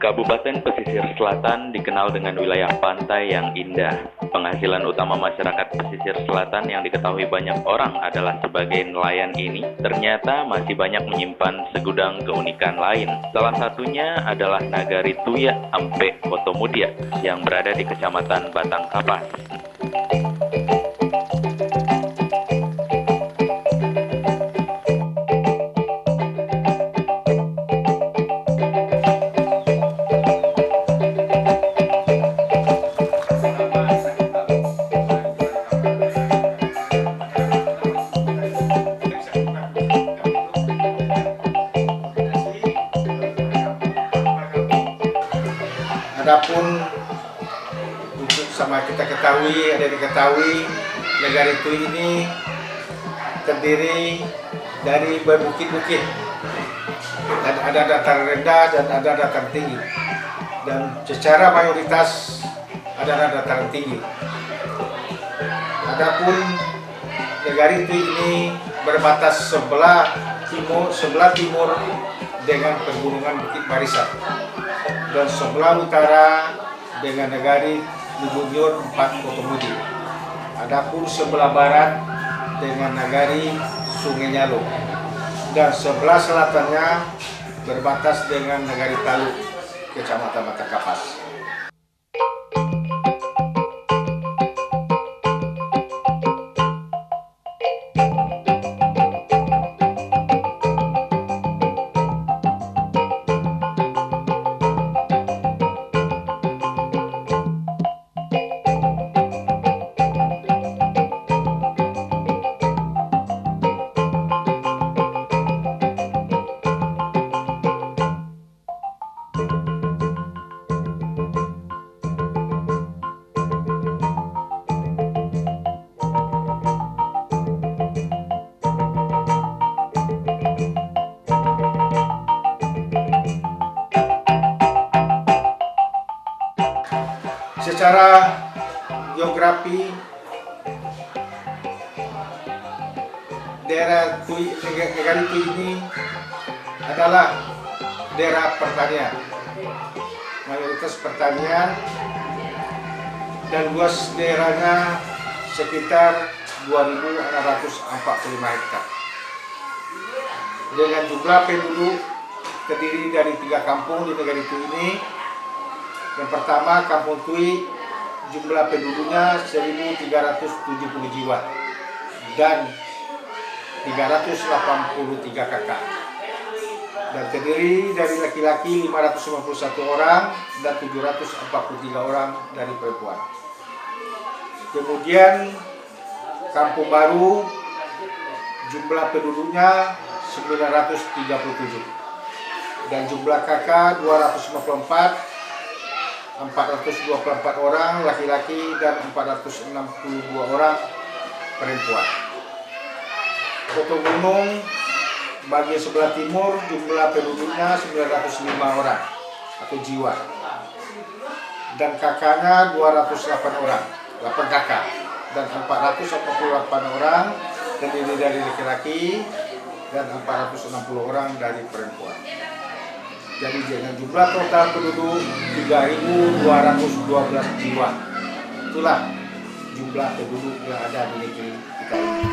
Kabupaten Pesisir Selatan dikenal dengan wilayah pantai yang indah. Penghasilan utama masyarakat pesisir selatan yang diketahui banyak orang adalah sebagai nelayan ini, ternyata masih banyak menyimpan segudang keunikan lain. Salah satunya adalah Nagari Tuya Ampe Kotomudia yang berada di Kecamatan Batang Kapas. Adapun untuk sama kita ketahui, ada diketahui Nagari Tuya ini terdiri dari berbukit-bukit. Ada dataran rendah dan ada dataran tinggi. Dan secara mayoritas adalah dataran tinggi. Adapun Nagari Tuya ini berbatas sebelah timur dengan pegunungan Bukit Barisan dan sebelah utara dengan Nagari Lubunyur 4 Kotomudi. Adapun sebelah barat dengan Nagari Sungai Nyalo dan sebelah selatannya berbatas dengan Nagari Taluk Kecamatan Batang Kapas. Secara geografi, daerah Nagari Tuya ini adalah daerah pertanian, mayoritas pertanian, dan luas daerahnya sekitar 2.645 hektar. Dengan jumlah penduduk terdiri dari 3 kampung di Nagari Tuya ini. Yang pertama, Kampung Tuya, jumlah penduduknya 1.370 jiwa dan 383 kakak. Dan terdiri dari laki-laki 551 orang dan 743 orang dari perempuan. Kemudian Kampung Baru, jumlah penduduknya 937 dan jumlah kakak 254, 424 orang laki-laki dan 462 orang perempuan. Kota Gunung bagian sebelah timur, jumlah penduduknya 905 orang atau jiwa dan kakaknya 208 orang, 8 kakak, dan 448 orang terdiri dari laki-laki dan 460 orang dari perempuan. Jadi dengan jumlah total penduduk 3.212 jiwa. Itulah jumlah penduduk yang ada di negeri kita ini.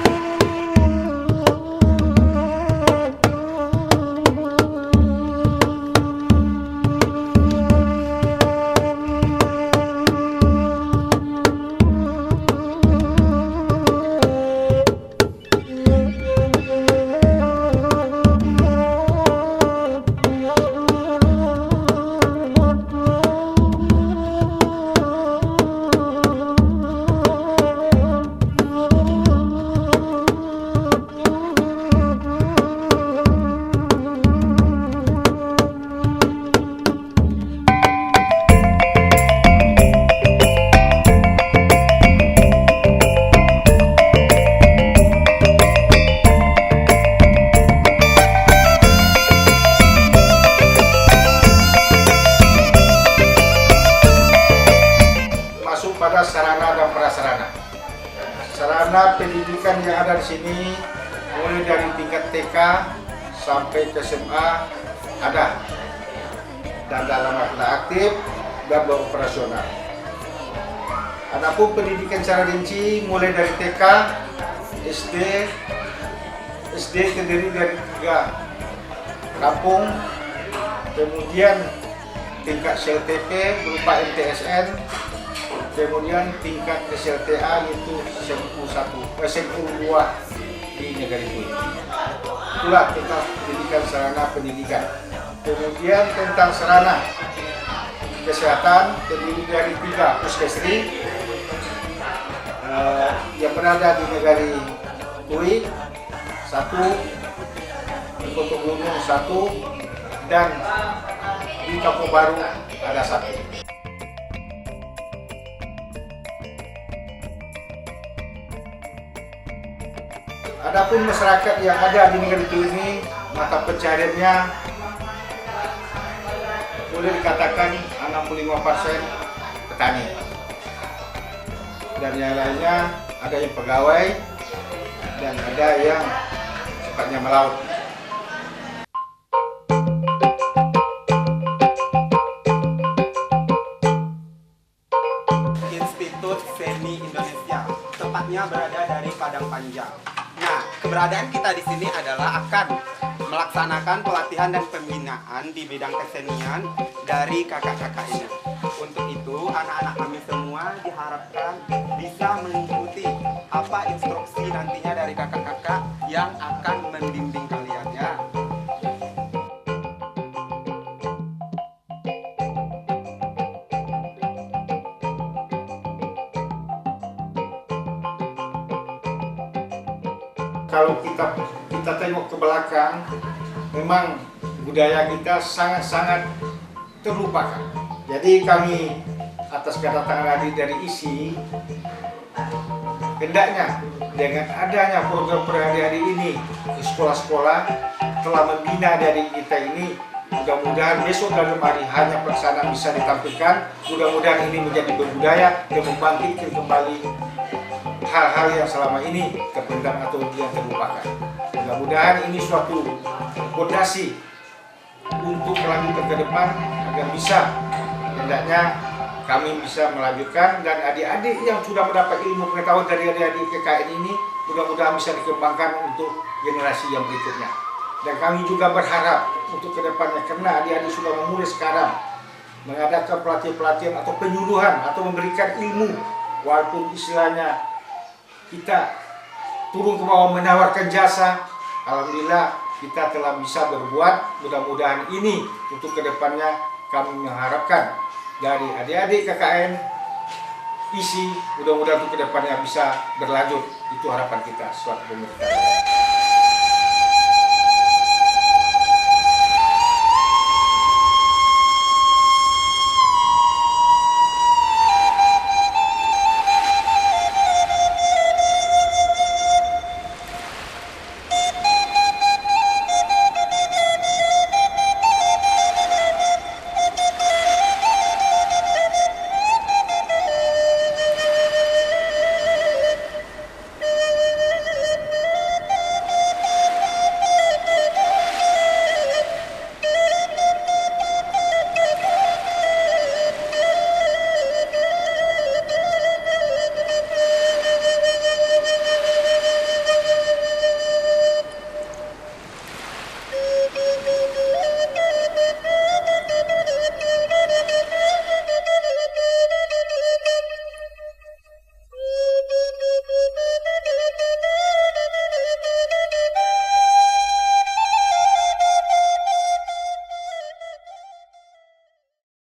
Sarana pendidikan yang ada di sini mulai dari tingkat TK sampai ke SMA ada. dan dalam makna aktif dan beroperasional. Adapun pendidikan secara rinci mulai dari TK, SD terdiri dari 3 kampung, kemudian tingkat SLTP berupa MTSN, kemudian tingkat SLTA yaitu SMU 2 di negara itu. Itulah tentang pendidikan sarana pendidikan. Kemudian tentang sarana kesehatan terdiri dari 3 puskesri yang berada di negara Tui, 1 di Kota Gunung 1 dan di Kampung Baru ada 1. Adapun masyarakat yang ada di negara itu ini, mata pencahariannya boleh dikatakan 65% petani, dan yang lainnya ada yang pegawai dan ada yang sifatnya melaut. Institut Seni Indonesia, tepatnya berada dari Padang Panjang. Nah, keberadaan kita di sini adalah akan melaksanakan pelatihan dan pembinaan di bidang kesenian dari kakak-kakak ini. Untuk itu, anak-anak kami semua diharapkan bisa mengikuti apa instruksi nantinya dari kakak-kakak yang akan membimbing kalian ya. Kalau kita tengok ke belakang, memang budaya kita sangat-sangat terlupakan. Jadi kami atas kedatangan adik dari ISI, hendaknya dengan adanya program per adik-adik ini ke sekolah-sekolah telah membina dari kita ini. Mudah-mudahan besok dan kemarin hanya pelaksanaan bisa ditampilkan. Mudah-mudahan ini menjadi berbudaya dan membangkitkan kembali hal-hal yang selama ini terpendam atau yang terlupakan. Mudah-mudahan ini suatu fondasi untuk melanjutkan ke depan agar bisa, hendaknya kami bisa melanjutkan, dan adik-adik yang sudah mendapat ilmu pengetahuan dari adik-adik KKN ini mudah-mudahan bisa dikembangkan untuk generasi yang berikutnya. Dan kami juga berharap untuk ke depannya, karena adik-adik sudah memulai sekarang mengadakan pelatihan-pelatihan atau penyuluhan atau memberikan ilmu, walaupun istilahnya kita turun ke bawah menawarkan jasa. Alhamdulillah kita telah bisa berbuat. Mudah-mudahan ini untuk kedepannya kami mengharapkan dari adik-adik KKN ISI, mudah-mudahan untuk kedepannya bisa berlanjut. Itu harapan kita suatu pemerintah.